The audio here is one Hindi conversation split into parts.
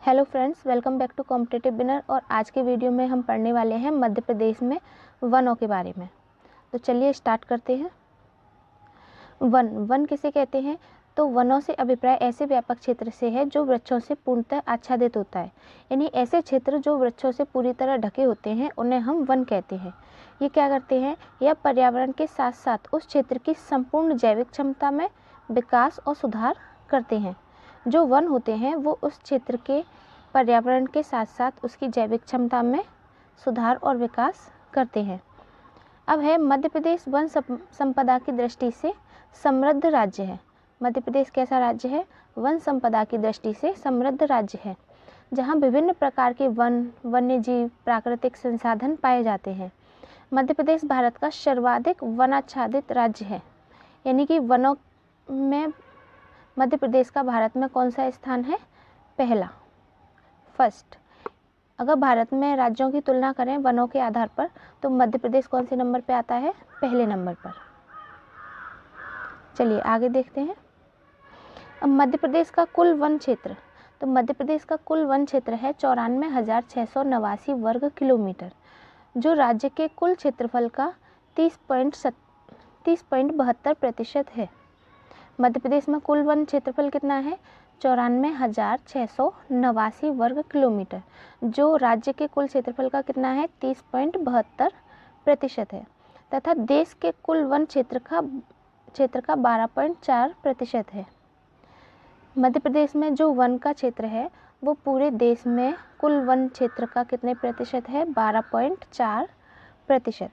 Hello friends, welcome back to competitive winner. और आज के वीडियो में हम पढ़ने वाले हैं मध्य प्रदेश में वनों के बारे में। तो चलिए स्टार्ट करते हैं। वन किसे कहते हैं? तो वनों से अभिप्राय ऐसे व्यापक क्षेत्र से है जो वृक्षों से पूर्णतः आच्छादित होता है। यानी ऐसे क्षेत्र जो वृक्षों से पूरी तरह ढके होते हैं उन्हें हम वन कहते हैं। ये क्या करते हैं? यह पर्यावरण के साथ साथ उस क्षेत्र की संपूर्ण जैविक क्षमता में विकास और सुधार करते हैं। जो वन होते हैं वो उस क्षेत्र के पर्यावरण के साथ साथ उसकी जैविक क्षमता में सुधार और विकास करते हैं। अब है मध्य प्रदेश वन संपदा की दृष्टि से समृद्ध राज्य है। मध्य प्रदेश कैसा राज्य है? वन संपदा की दृष्टि से समृद्ध राज्य है, जहाँ विभिन्न प्रकार के वन, वन्यजीव, प्राकृतिक संसाधन पाए जाते हैं। मध्य प्रदेश भारत का सर्वाधिक वनाच्छादित राज्य है। यानी कि वनों में मध्य प्रदेश का भारत में कौन सा स्थान है? पहला, फर्स्ट। अगर भारत में राज्यों की तुलना करें वनों के आधार पर तो मध्य प्रदेश कौन से नंबर पे आता है? पहले नंबर पर। चलिए आगे देखते हैं। अब मध्य प्रदेश का कुल वन क्षेत्र, तो मध्य प्रदेश का कुल वन क्षेत्र है 94,689 वर्ग किलोमीटर, जो राज्य के कुल क्षेत्रफल का 30.72% है। मध्य प्रदेश में कुल वन क्षेत्रफल कितना है? 94,689 वर्ग किलोमीटर, जो राज्य के कुल क्षेत्रफल का कितना है? 30.72% है। तथा देश के कुल वन क्षेत्र का 12.4% है। मध्य प्रदेश में जो वन का क्षेत्र है वो पूरे देश में कुल वन क्षेत्र का कितने प्रतिशत है? 12.4%।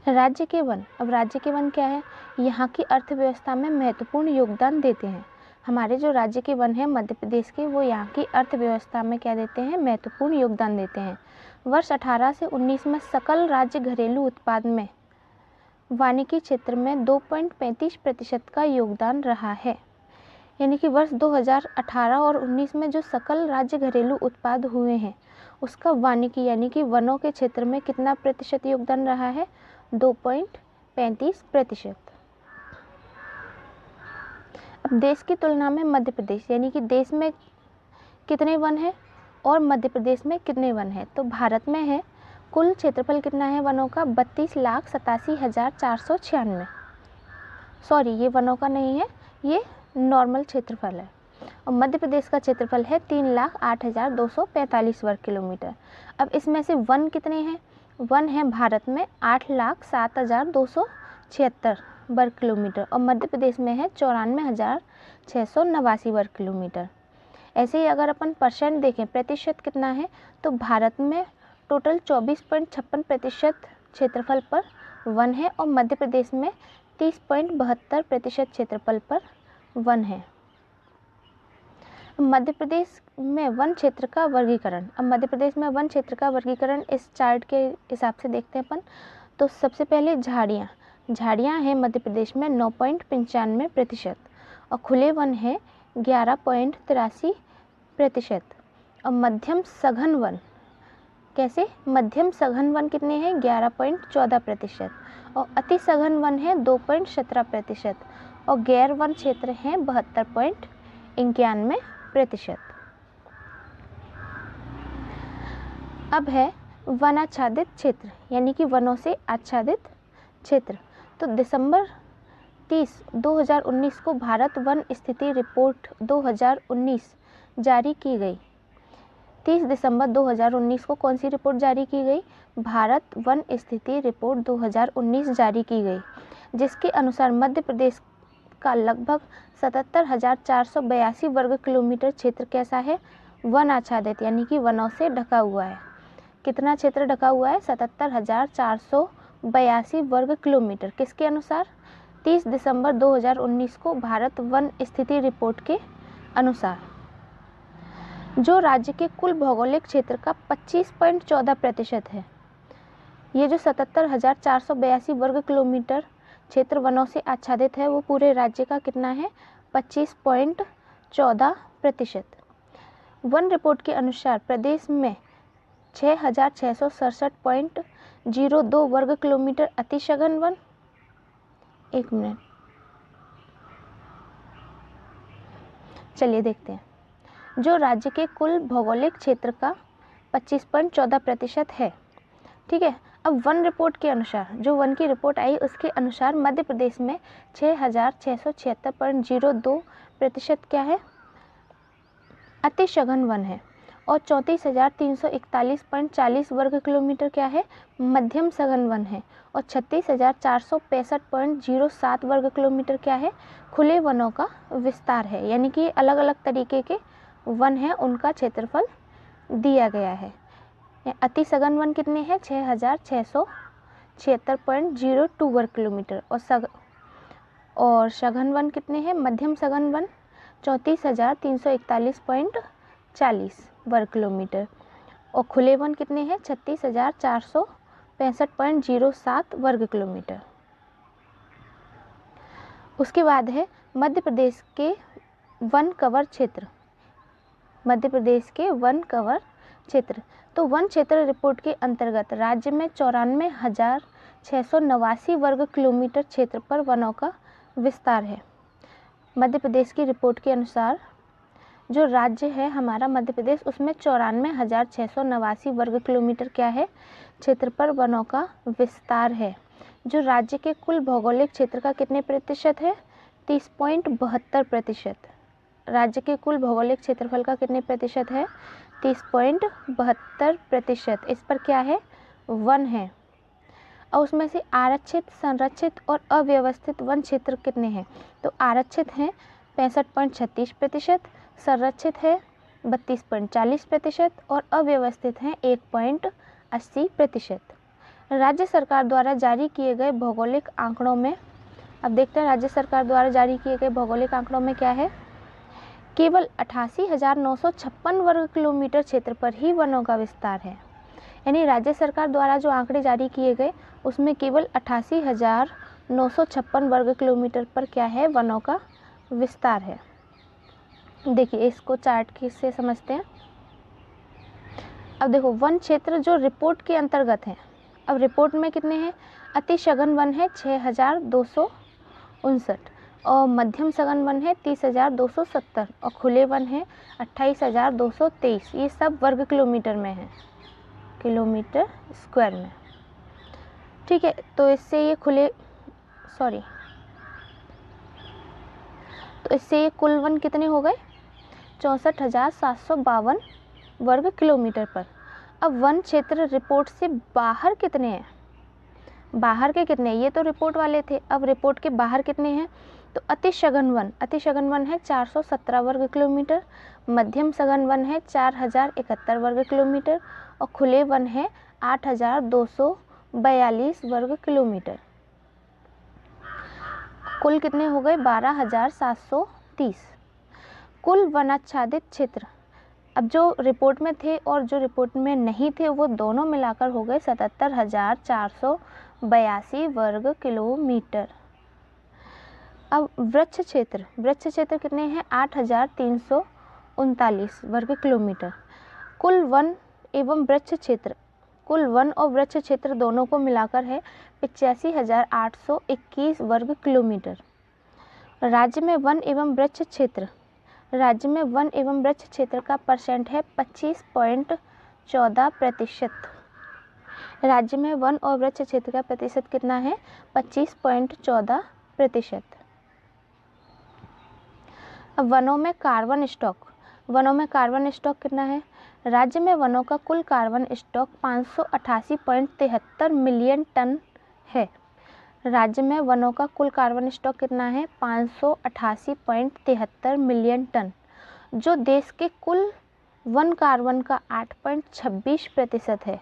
राज्य के वन, अब राज्य के वन क्या है? यहाँ की अर्थव्यवस्था में महत्वपूर्ण योगदान देते हैं। हमारे जो राज्य के वन हैं मध्य प्रदेश के, वो यहाँ की अर्थव्यवस्था में क्या देते हैं? महत्वपूर्ण योगदान देते हैं। वर्ष 18 से 19 में सकल राज्य घरेलू उत्पाद में वानिकी क्षेत्र में 2.35% का योगदान रहा है। यानी कि वर्ष 2018 और 19 में जो सकल राज्य घरेलू उत्पाद हुए हैं उसका वानिकी यानी कि वनों के क्षेत्र में कितना प्रतिशत योगदान रहा है? 2.35%। अब देश की तुलना में मध्य प्रदेश, यानी कि देश में कितने वन हैं और मध्य प्रदेश में कितने वन हैं? तो भारत में है कुल क्षेत्रफल कितना है वनों का? 32,87,496। सॉरी, ये वनों का नहीं है, ये नॉर्मल क्षेत्रफल है। और मध्य प्रदेश का क्षेत्रफल है 3,08,245 वर्ग किलोमीटर। अब इसमें से वन कितने हैं? वन है भारत में 8,07,276 वर्ग किलोमीटर और मध्य प्रदेश में है 94,689 वर्ग किलोमीटर। ऐसे ही अगर अपन परसेंट देखें, प्रतिशत कितना है, तो भारत में टोटल 24.56% क्षेत्रफल पर वन है और मध्य प्रदेश में 30.72% क्षेत्रफल पर वन है। मध्य प्रदेश में वन क्षेत्र का वर्गीकरण, अब मध्य प्रदेश में वन क्षेत्र का वर्गीकरण इस चार्ट के हिसाब से देखते हैं अपन। तो सबसे पहले झाड़ियाँ हैं मध्य प्रदेश में 9.95% और खुले वन है 11.83% और मध्यम सघन वन, कैसे? मध्यम सघन वन कितने हैं? 11.14% और अति सघन वन है 2.17% और गैर वन क्षेत्र हैं 72.91%। अब है वनाच्छादित क्षेत्र, यानी कि वनों से आच्छादित क्षेत्र। तो दिसंबर 30, 2019 को भारत वन स्थिति रिपोर्ट 2019 जारी की गई। 30 दिसंबर 2019 को कौन सी रिपोर्ट जारी की गई? भारत वन स्थिति रिपोर्ट 2019 जारी की गई, जिसके अनुसार मध्य प्रदेश का लगभग 77,482 वर्ग किलोमीटर क्षेत्र कैसा है? वन आच्छादित, यानी कि वनों से ढका हुआ है। कितना क्षेत्र ढका हुआ है? 77,482 वर्ग किलोमीटर। किसके अनुसार? 30 दिसंबर 2019 को भारत वन स्थिति रिपोर्ट के अनुसार, जो राज्य के कुल भौगोलिक क्षेत्र का 25.14% है। ये जो 77,482 वर्ग किलोमीटर क्षेत्र वनों से आच्छादित है वो पूरे राज्य का कितना है? 25.14%। वन रिपोर्ट के अनुसार प्रदेश में 6,667.02 वर्ग किलोमीटर अति सघन वन, एक मिनट, चलिए देखते हैं। जो राज्य के कुल भौगोलिक क्षेत्र का 25.14% है। ठीक है, अब वन रिपोर्ट के अनुसार, जो वन की रिपोर्ट आई उसके अनुसार मध्य प्रदेश में 6,676.02% क्या है, अति सघन वन है, और 34,341.40 वर्ग किलोमीटर क्या है, मध्यम सघन वन है, और 36,465.07 वर्ग किलोमीटर क्या है, खुले वनों का विस्तार है। यानी कि अलग अलग तरीके के वन हैं, उनका क्षेत्रफल दिया गया है। अति सघन वन कितने हैं, 6,676.02 वर्ग किलोमीटर, और सघन वन कितने हैं, मध्यम सघन वन 34,341.40 वर्ग किलोमीटर, और खुले वन कितने हैं, 36,465.07 वर्ग किलोमीटर। उसके बाद है मध्य प्रदेश के वन कवर क्षेत्र। मध्य प्रदेश के वन कवर क्षेत्र, तो वन क्षेत्र रिपोर्ट के अंतर्गत राज्य में 94,689 वर्ग किलोमीटर क्षेत्र पर वनों का विस्तार है। मध्य प्रदेश की रिपोर्ट के अनुसार जो राज्य है हमारा मध्य प्रदेश, उसमें 94,689 वर्ग किलोमीटर क्या है, क्षेत्र पर वनों का विस्तार है। जो राज्य के कुल भौगोलिक क्षेत्र का कितने प्रतिशत है, 30.72%। राज्य के कुल भौगोलिक क्षेत्रफल का कितने प्रतिशत है, 30.72%। इस पर क्या है, वन है। और उसमें से आरक्षित, संरक्षित और अव्यवस्थित वन क्षेत्र कितने हैं, तो आरक्षित हैं 65.36%, संरक्षित है 32.40% और अव्यवस्थित हैं 1.80%। राज्य सरकार द्वारा जारी किए गए भौगोलिक आंकड़ों में, अब देखते हैं राज्य सरकार द्वारा जारी किए गए भौगोलिक आंकड़ों में क्या है, केवल 88,956 वर्ग किलोमीटर क्षेत्र पर ही वनों का विस्तार है। यानी राज्य सरकार द्वारा जो आंकड़े जारी किए गए उसमें केवल 88,956 वर्ग किलोमीटर पर क्या है, वनों का विस्तार है। देखिए इसको चार्ट से समझते हैं। अब देखो वन क्षेत्र जो रिपोर्ट के अंतर्गत है, अब रिपोर्ट में कितने हैं, अति सघन वन है 6,259, और मध्यम सघन वन है 30,270, और खुले वन है 28,223। ये सब वर्ग किलोमीटर में है, किलोमीटर स्क्वायर में। ठीक है, तो इससे ये तो इससे ये कुल वन कितने हो गए, 64,752 वर्ग किलोमीटर पर। अब वन क्षेत्र रिपोर्ट से बाहर कितने हैं, बाहर के कितने, ये तो रिपोर्ट वाले थे, अब रिपोर्ट के बाहर कितने हैं, तो अति सघन वन है 417 वर्ग किलोमीटर, मध्यम सघन वन है 4,071 वर्ग किलोमीटर, और खुले वन है 8,242 वर्ग किलोमीटर। कुल कितने हो गए, 12,730। कुल वनाच्छादित क्षेत्र, अब जो रिपोर्ट में थे और जो रिपोर्ट में नहीं थे वो दोनों मिलाकर हो गए 77,482 वर्ग किलोमीटर। अब वृक्ष क्षेत्र कितने हैं, 8,339 वर्ग किलोमीटर। कुल वन और वृक्ष क्षेत्र दोनों को मिलाकर है 85,821 वर्ग किलोमीटर। राज्य में वन एवं वृक्ष क्षेत्र का परसेंट है 25.14%। राज्य में वन और वृक्ष क्षेत्र का प्रतिशत कितना है, 25.14%। अब वनों में कार्बन स्टॉक कितना है, राज्य में वनों का कुल कार्बन स्टॉक 588.73 मिलियन टन है। राज्य में वनों का कुल कार्बन स्टॉक कितना है, 588.73 मिलियन टन, जो देश के कुल वन कार्बन का 8.26% है।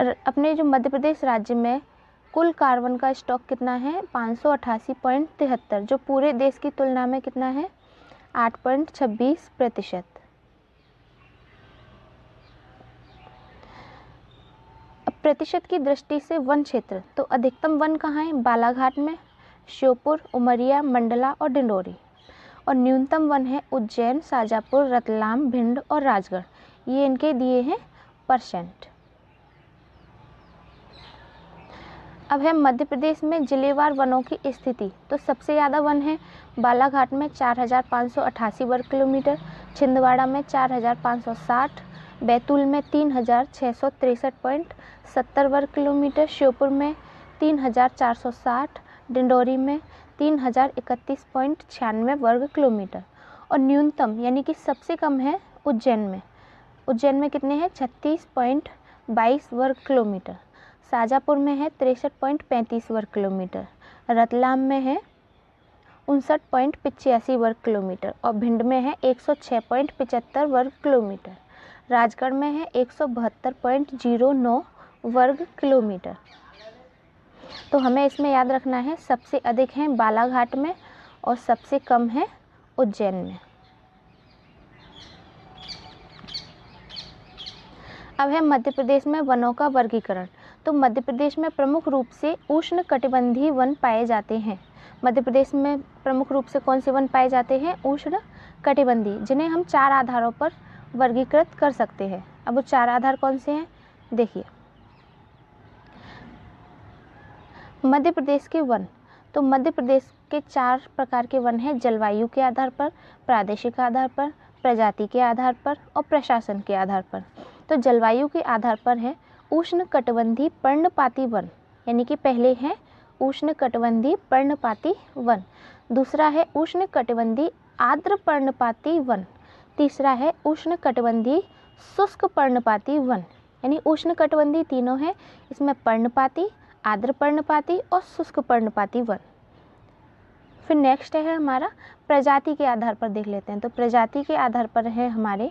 अपने जो मध्य प्रदेश राज्य में कुल कार्बन का स्टॉक कितना है, 588.73, जो पूरे देश की तुलना में कितना है, 8.26%। प्रतिशत की दृष्टि से वन क्षेत्र, तो अधिकतम वन कहाँ है, बालाघाट में, श्योपुर, उमरिया, मंडला और डिंडोरी, और न्यूनतम वन है उज्जैन, शाजापुर, रतलाम, भिंड और राजगढ़। ये इनके दिए हैं परसेंट। अब है मध्य प्रदेश में जिलेवार वनों की स्थिति। तो सबसे ज़्यादा वन है बालाघाट में 4,588 वर्ग किलोमीटर, छिंदवाड़ा में 4,560, बैतूल में 3,663.70 वर्ग किलोमीटर, श्योपुर में 3,460, डिंडोरी में 3,031.96 वर्ग किलोमीटर। और न्यूनतम यानी कि सबसे कम है उज्जैन में। उज्जैन में कितने हैं? 36.22 वर्ग किलोमीटर। शाजापुर में है 63.35 वर्ग किलोमीटर। रतलाम में है 59.85 वर्ग किलोमीटर और भिंड में है 106.75 वर्ग किलोमीटर। राजगढ़ में है 172.09 वर्ग किलोमीटर। तो हमें इसमें याद रखना है सबसे अधिक है बालाघाट में और सबसे कम है उज्जैन में। अब है मध्य प्रदेश में वनों का वर्गीकरण। तो मध्य प्रदेश में प्रमुख रूप से उष्णकटिबंधीय वन पाए जाते हैं। मध्य प्रदेश में प्रमुख रूप से कौन से वन पाए जाते हैं? उष्णकटिबंधीय, जिन्हें हम 4 आधारों पर वर्गीकृत कर सकते हैं। अब वो 4 आधार कौन से हैं? देखिए, मध्य प्रदेश के वन। तो मध्य प्रदेश के 4 प्रकार के वन हैं: जलवायु के आधार पर, प्रादेशिक आधार पर, प्रजाति के आधार पर और प्रशासन के आधार पर। तो जलवायु के आधार पर है उष्णकटिबंधीय पर्णपाती वन, यानी कि पहले है उष्णकटिबंधीय पर्णपाती वन, दूसरा है उष्णकटिबंधीय आर्द्र पर्णपाती वन, तीसरा है उष्णकटिबंधीय शुष्क पर्णपाती वन। यानी उष्णकटिबंधीय तीनों है, इसमें पर्णपाती, आर्द्र पर्णपाती और शुष्क पर्णपाती वन। फिर नेक्स्ट है हमारा प्रजाति के आधार पर देख लेते हैं। तो प्रजाति के आधार पर है हमारे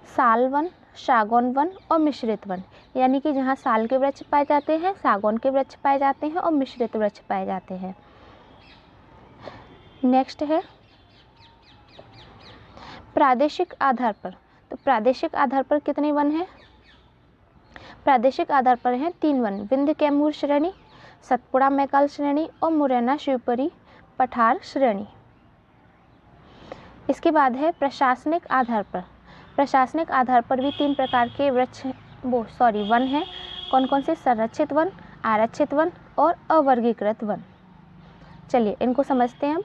साल वन, सागौन वन और मिश्रित वन, यानी कि जहाँ साल के वृक्ष पाए जाते हैं, सागौन के वृक्ष पाए जाते हैं और मिश्रित वृक्ष पाए जाते हैं। नेक्स्ट है प्रादेशिक आधार पर। तो प्रादेशिक आधार पर कितने वन हैं? प्रादेशिक आधार पर हैं 3 वन: विंध्य कैमूर श्रेणी, सतपुड़ा मैकाल श्रेणी और मुरैना शिवपुरी पठार श्रेणी। इसके बाद है प्रशासनिक आधार पर। प्रशासनिक आधार पर भी 3 प्रकार के वन हैं। कौन कौन से? संरक्षित वन, आरक्षित वन और अवर्गीकृत वन। चलिए इनको समझते हैं हम।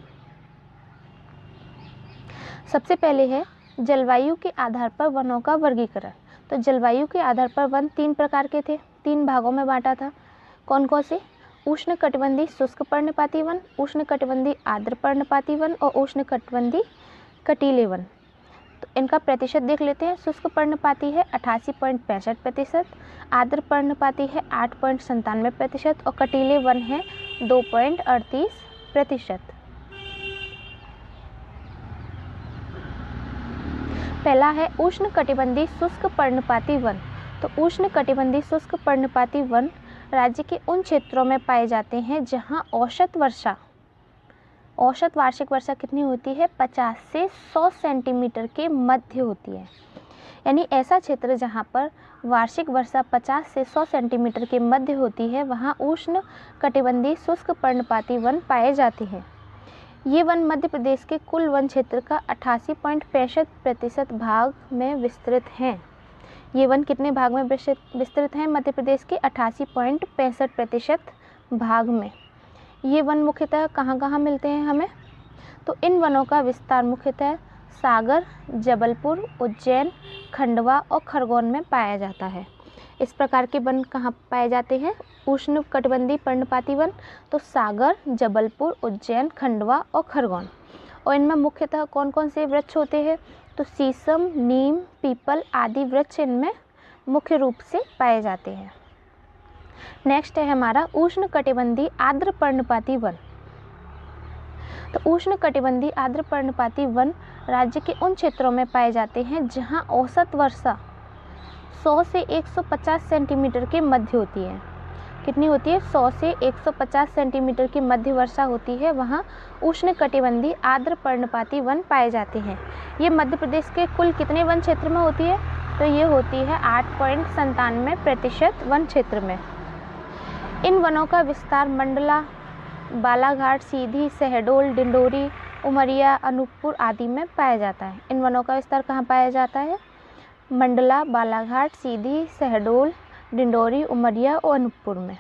सबसे पहले है जलवायु के आधार पर वनों का वर्गीकरण। तो जलवायु के आधार पर वन 3 प्रकार के थे, 3 भागों में बांटा था। कौन कौन से? उष्णकटिबंधीय शुष्क पर्णपाती वन, उष्णकटिबंधीय आर्द्र पर्णपाती वन और उष्णकटिबंधीय कटीले वन। तो इनका प्रतिशत देख लेते हैं। शुष्क पर्णपाती है 88.65%, आर्द्र पर्णपाती है 8.97% और कटीले वन है 2.38%। पहला है उष्णकटिबंधीय शुष्क पर्णपाती वन। तो उष्णकटिबंधीय शुष्क पर्णपाती वन राज्य के उन क्षेत्रों में पाए जाते हैं जहां औसत वार्षिक वर्षा कितनी होती है? 50 से 100 सेंटीमीटर के मध्य होती है। यानी ऐसा क्षेत्र जहां पर वार्षिक वर्षा 50 से 100 सेंटीमीटर के मध्य होती है, वहां उष्णकटिबंधीय शुष्क पर्णपाती वन पाए जाते हैं। ये वन मध्य प्रदेश के कुल वन क्षेत्र का 88.65% भाग में विस्तृत हैं। ये वन कितने भाग में विस्तृत हैं? मध्य प्रदेश के 88.65% भाग में। ये वन मुख्यतः कहाँ कहाँ मिलते हैं हमें? तो इन वनों का विस्तार मुख्यतः सागर, जबलपुर, उज्जैन, खंडवा और खरगोन में पाया जाता है। इस प्रकार के वन कहाँ पाए जाते हैं? उष्णकटिबंधीय पर्णपाती वन। तो सागर, जबलपुर, उज्जैन, खंडवा और खरगोन। और इनमें मुख्यतः कौन कौन से वृक्ष होते हैं? तो शीशम, नीम, पीपल आदि वृक्ष इनमें मुख्य रूप से पाए जाते हैं। नेक्स्ट है हमारा उष्णकटिबंधीय आर्द्र पर्णपाती वन। तो उष्णकटिबंधीय आर्द्र पर्णपाती वन राज्य के उन क्षेत्रों में पाए जाते हैं जहां औसत वर्षा 100 से 150 सेंटीमीटर के मध्य होती है। कितनी होती है? 100 से 150 सेंटीमीटर की मध्य वर्षा होती है, वहाँ उष्णकटिबंधीय आर्द्र पर्णपाती वन पाए जाते हैं। ये मध्य प्रदेश के कुल कितने वन क्षेत्र में होती है? तो ये होती है 8.97% वन क्षेत्र में। इन वनों का विस्तार मंडला, बालाघाट, सीधी, शहडोल, डिंडोरी, उमरिया, अनूपपुर आदि में पाया जाता है। इन वनों का विस्तार कहाँ पाया जाता है? मंडला, बालाघाट, सीधी, शहडोल, डिंडोरी, उमरिया और अनूपपुर में।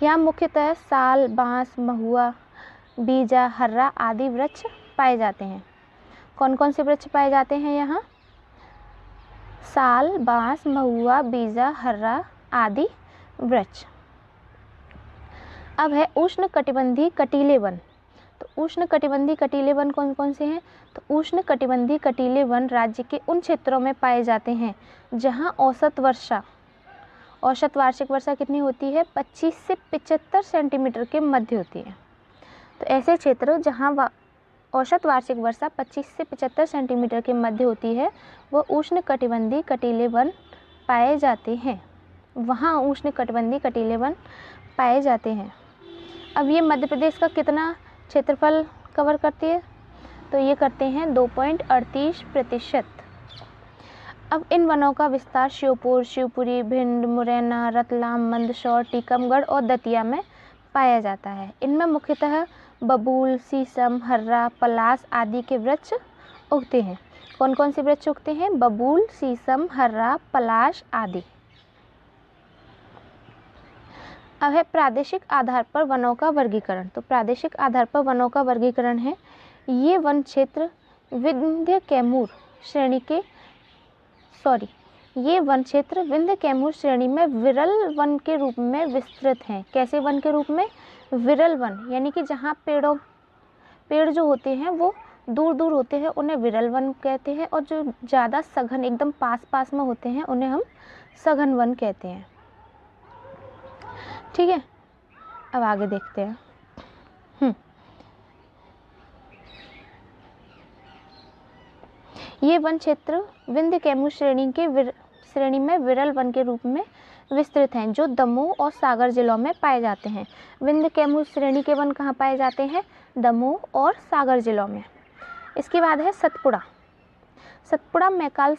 यहाँ मुख्यतः साल, बांस, महुआ, बीजा, हर्रा आदि वृक्ष पाए जाते हैं। कौन कौन से वृक्ष पाए जाते हैं यहाँ? साल, बांस, महुआ, बीजा, हर्रा आदि वृक्ष। अब है उष्ण कटिबंधीय कटीले वन। तो उष्ण कटिबंधीय कटीले वन कौन कौन से हैं? तो उष्ण कटिबंधीय कटीले वन राज्य के उन क्षेत्रों में पाए जाते हैं जहां औसत वार्षिक वर्षा कितनी होती है? 25 से 75 सेंटीमीटर के मध्य होती है। तो ऐसे क्षेत्र जहां औसत वार्षिक वर्षा 25 से 75 सेंटीमीटर के मध्य होती है वो उष्ण कटिबंधीय कटीले वन पाए जाते हैं। वहाँ उष्ण कटिबंधीय कटीले वन पाए जाते हैं। अब ये मध्य प्रदेश का कितना क्षेत्रफल कवर करती है? तो ये करते हैं 2.38%। अब इन वनों का विस्तार श्योपुर, शिवपुरी, भिंड, मुरैना, रतलाम, मंदसौर, टीकमगढ़ और दतिया में पाया जाता है। इनमें मुख्यतः बबूल, शीशम, हर्रा, पलाश आदि के वृक्ष उगते हैं। कौन कौन से वृक्ष उगते हैं? बबूल, शीशम, हर्रा, पलाश आदि। अब है प्रादेशिक आधार पर वनों का वर्गीकरण। तो प्रादेशिक आधार पर वनों का वर्गीकरण है, ये वन क्षेत्र विंध्य कैमूर श्रेणी में विरल वन के रूप में विस्तृत हैं। कैसे वन के रूप में? विरल वन, यानी कि जहाँ पेड़ जो होते हैं वो दूर दूर होते हैं उन्हें विरल वन कहते हैं, और जो ज़्यादा सघन एकदम पास में होते हैं उन्हें हम सघन वन कहते हैं। ठीक है, अब आगे देखते हैं। ये वन क्षेत्र विंध्य कैमूर श्रेणी में विरल वन के रूप में विस्तृत हैं, जो दमोह और सागर जिलों में पाए जाते हैं। विंध्य कैमूर श्रेणी के वन कहाँ पाए जाते हैं? दमोह और सागर जिलों में। इसके बाद है सतपुड़ा मैकाल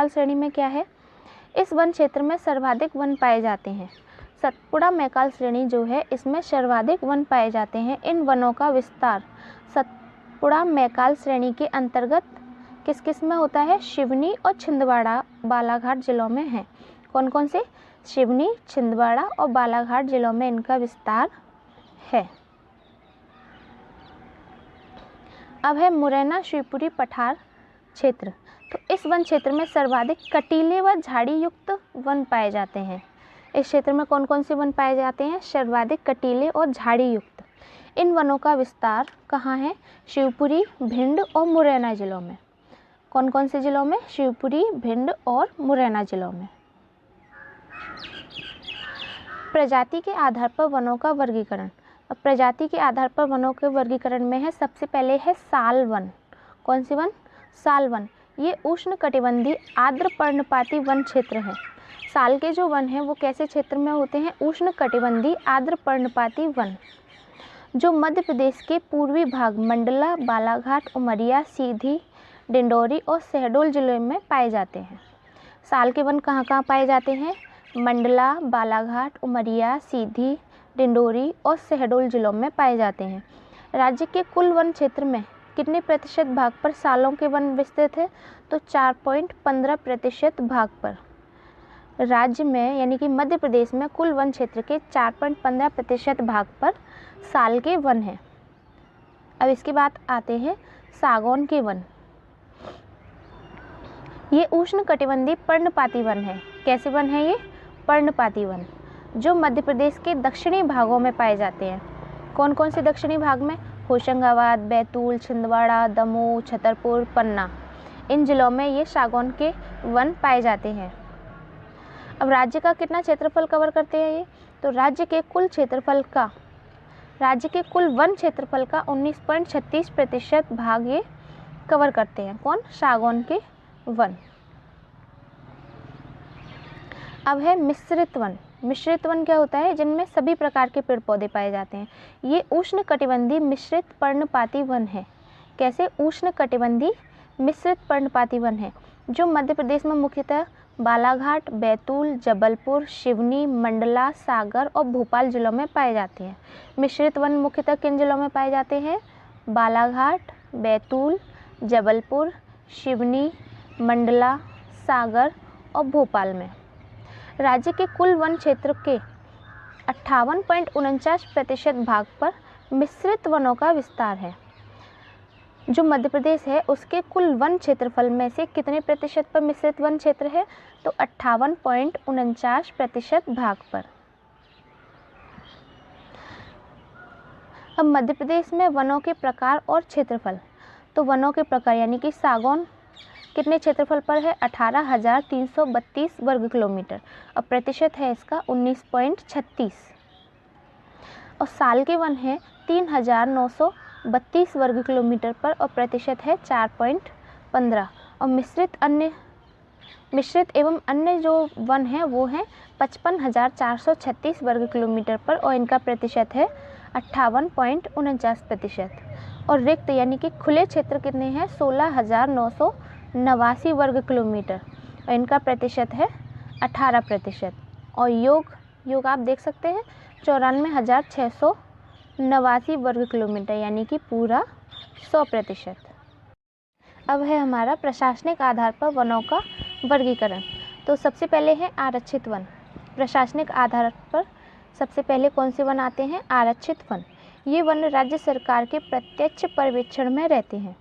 श्रेणी में क्या है? इस वन क्षेत्र में सर्वाधिक वन पाए जाते हैं। सतपुड़ा मैकाल श्रेणी जो है इसमें सर्वाधिक वन पाए जाते हैं। इन वनों का विस्तार सतपुड़ा मैकाल श्रेणी के अंतर्गत किस किस में होता है? सिवनी और छिंदवाड़ा, बालाघाट जिलों में है। कौन कौन से? सिवनी, छिंदवाड़ा और बालाघाट जिलों में इनका विस्तार है। अब है मुरैना, शिवपुरी, पठार क्षेत्र। तो इस वन क्षेत्र में सर्वाधिक कटीले व झाड़ी युक्त वन पाए जाते हैं। इस क्षेत्र में कौन कौन से वन पाए जाते हैं? सर्वाधिक कटीले और झाड़ी युक्त। इन वनों का विस्तार कहाँ है? शिवपुरी, भिंड और मुरैना जिलों में। कौन कौन से जिलों में? शिवपुरी, भिंड और मुरैना जिलों में। प्रजाति के आधार पर वनों का वर्गीकरण। अब प्रजाति के आधार पर वनों के वर्गीकरण में है, सबसे पहले है साल वन। कौन सी वन? साल वन। ये उष्ण कटिबंधीय आर्द्र पर्णपाती वन क्षेत्र है। साल के जो वन हैं वो कैसे क्षेत्र में होते हैं? उष्ण कटिबंधीय आर्द्र पर्णपाती वन, जो मध्य प्रदेश के पूर्वी भाग मंडला, बालाघाट, उमरिया, सीधी, डिंडोरी और शहडोल जिलों में पाए जाते हैं। साल के वन कहाँ कहाँ पाए जाते हैं? मंडला, बालाघाट, उमरिया, सीधी, डिंडोरी और शहडोल जिलों में पाए जाते हैं। राज्य के कुल वन क्षेत्र में कितने प्रतिशत भाग पर सालों के वन विस्तृत है? तो 4.15% भाग पर राज्य में, यानी कि मध्य प्रदेश में कुल वन क्षेत्र के 4.15% भाग पर साल के वन हैं। अब इसके बाद आते हैं सागौन के वन। ये उष्ण कटिबंधीय पर्णपाती वन है। कैसे वन है ये? पर्णपाती वन, जो मध्य प्रदेश के दक्षिणी भागों में पाए जाते हैं। कौन कौन से दक्षिणी भाग में? होशंगाबाद, बैतूल, छिंदवाड़ा, दमोह, छतरपुर, पन्ना, इन जिलों में ये सागौन के वन पाए जाते हैं। अब राज्य का कितना क्षेत्रफल कवर करते हैं ये? तो राज्य के कुल वन क्षेत्रफल का 19.36% भाग ये कवर करते हैं। कौन? सागौन के वन। अब है मिश्रित वन। मिश्रित वन क्या होता है? जिनमें सभी प्रकार के पेड़ पौधे पाए जाते हैं। ये उष्ण कटिबंधीय मिश्रित पर्णपाती वन है। कैसे? उष्ण कटिबंधीय मिश्रित पर्णपाती वन है, जो मध्य प्रदेश में मुख्यतः बालाघाट, बैतूल, जबलपुर, सिवनी, मंडला, सागर और भोपाल जिलों में पाए जाते हैं। मिश्रित वन मुख्यतः किन जिलों में पाए जाते हैं? बालाघाट, बैतूल, जबलपुर, सिवनी, मंडला, सागर और भोपाल में। राज्य के कुल वन क्षेत्र के 58.49% भाग पर मिश्रित वनों का विस्तार है। जो मध्य प्रदेश है उसके कुल वन क्षेत्रफल में से कितने प्रतिशत पर मिश्रित वन क्षेत्र है? तो 58.49% भाग पर। अब मध्य प्रदेश में वनों के प्रकार और क्षेत्रफल। तो वनों के प्रकार यानी कि सागौन कितने क्षेत्रफल पर है? 18,332 वर्ग किलोमीटर और प्रतिशत है इसका 19.36। और साल के वन है 3,932 वर्ग किलोमीटर पर और प्रतिशत है 4.15। और मिश्रित एवं अन्य जो वन है वो है 55,436 वर्ग किलोमीटर पर और इनका प्रतिशत है 58.49%। और रिक्त यानी कि खुले क्षेत्र कितने हैं? 16,989 वर्ग किलोमीटर और इनका प्रतिशत है 18%। और योग आप देख सकते हैं 94,689 वर्ग किलोमीटर यानी कि पूरा 100%। अब है हमारा प्रशासनिक आधार पर वनों का वर्गीकरण। तो सबसे पहले है आरक्षित वन। प्रशासनिक आधार पर सबसे पहले कौन से वन आते हैं? आरक्षित वन। ये वन राज्य सरकार के प्रत्यक्ष पर्यवेक्षण में रहते हैं।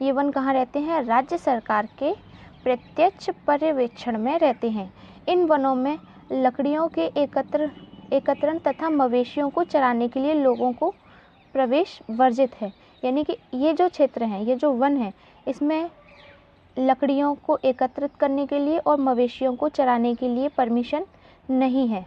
ये वन कहाँ रहते हैं? राज्य सरकार के प्रत्यक्ष पर्यवेक्षण में रहते हैं। इन वनों में लकड़ियों के एकत्रण तथा मवेशियों को चराने के लिए लोगों को प्रवेश वर्जित है। यानी कि ये जो क्षेत्र हैं, ये जो वन है, इसमें लकड़ियों को एकत्रित करने के लिए और मवेशियों को चराने के लिए परमिशन नहीं है।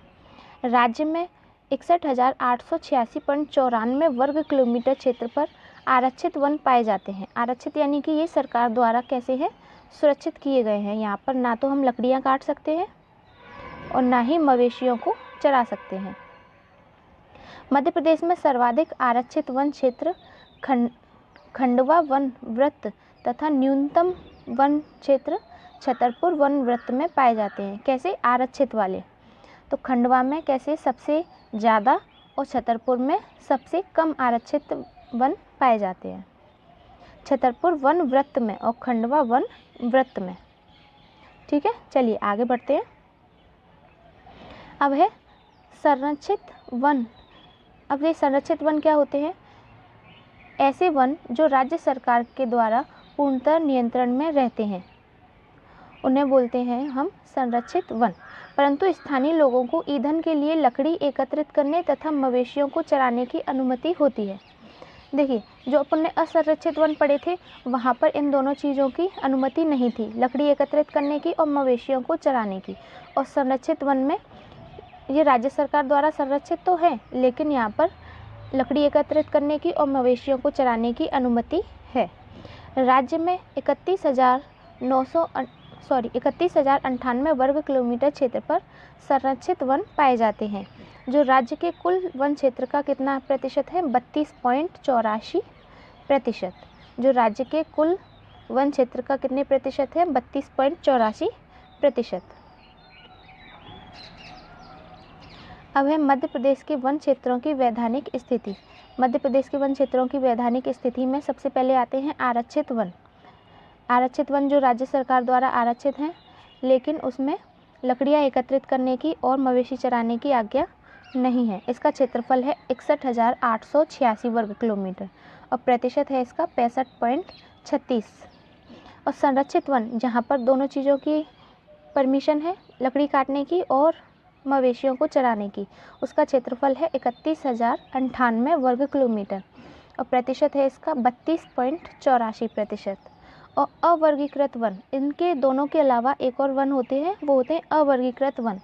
राज्य में 61,886.94 वर्ग किलोमीटर क्षेत्र पर आरक्षित वन पाए जाते हैं। आरक्षित यानी कि ये सरकार द्वारा कैसे हैं? सुरक्षित किए गए हैं। यहाँ पर ना तो हम लकड़ियाँ काट सकते हैं और ना ही मवेशियों को चरा सकते हैं। मध्य प्रदेश में सर्वाधिक आरक्षित वन क्षेत्र खंडवा वन वृत्त तथा न्यूनतम वन क्षेत्र छतरपुर वन वृत्त में पाए जाते हैं। कैसे? आरक्षित वाले। तो खंडवा में कैसे सबसे ज़्यादा और छतरपुर में सबसे कम आरक्षित वन पाए जाते हैं। छतरपुर वन वृत्त में और खंडवा वन वृत्त में। ठीक है, चलिए आगे बढ़ते हैं। अब है संरक्षित वन। अब ये संरक्षित वन क्या होते हैं? ऐसे वन जो राज्य सरकार के द्वारा पूर्णतः नियंत्रण में रहते हैं, उन्हें बोलते हैं हम संरक्षित वन। परंतु स्थानीय लोगों को ईंधन के लिए लकड़ी एकत्रित करने तथा मवेशियों को चराने की अनुमति होती है। देखिए, जो अपन ने असंरक्षित वन पढ़े थे वहाँ पर इन दोनों चीज़ों की अनुमति नहीं थी, लकड़ी एकत्रित करने की और मवेशियों को चराने की। और संरक्षित वन में ये राज्य सरकार द्वारा संरक्षित तो है, लेकिन यहाँ पर लकड़ी एकत्रित करने की और मवेशियों को चराने की अनुमति है। राज्य में 31,098 वर्ग किलोमीटर क्षेत्र पर संरक्षित वन पाए जाते हैं, जो राज्य के कुल वन क्षेत्र का कितना प्रतिशत है? 32.84%। जो राज्य के कुल वन क्षेत्र का कितने प्रतिशत है? 32.84%। अब है मध्य प्रदेश के वन क्षेत्रों की वैधानिक स्थिति। मध्य प्रदेश के वन क्षेत्रों की वैधानिक स्थिति में सबसे पहले आते हैं आरक्षित वन। आरक्षित वन जो राज्य सरकार द्वारा आरक्षित हैं, लेकिन उसमें लकड़ियाँ एकत्रित करने की और मवेशी चराने की आज्ञा नहीं है। इसका क्षेत्रफल है 61,886 वर्ग किलोमीटर और प्रतिशत है इसका 65.36। और संरक्षित वन जहाँ पर दोनों चीज़ों की परमिशन है, लकड़ी काटने की और मवेशियों को चराने की, उसका क्षेत्रफल है 31,098 वर्ग किलोमीटर और प्रतिशत है इसका 32.84%। और अवर्गीकृत वन, इनके दोनों के अलावा एक और वन होते हैं, वो होते हैं अवर्गीकृत वन,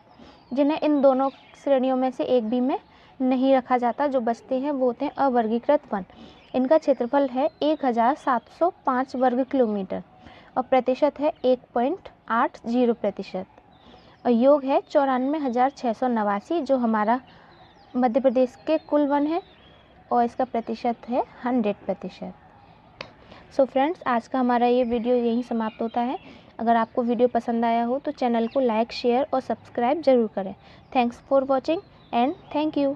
जिन्हें इन दोनों श्रेणियों में से एक भी में नहीं रखा जाता। जो बचते हैं वो होते हैं अवर्गीकृत वन। इनका क्षेत्रफल है 1,705 वर्ग किलोमीटर और प्रतिशत है 1.80%। और योग है 94,689 जो हमारा मध्य प्रदेश के कुल वन है और इसका प्रतिशत है 100%। सो फ्रेंड्स, आज का हमारा ये वीडियो यहीं समाप्त होता है। अगर आपको वीडियो पसंद आया हो तो चैनल को लाइक, शेयर और सब्सक्राइब ज़रूर करें। Thanks for watching and thank you.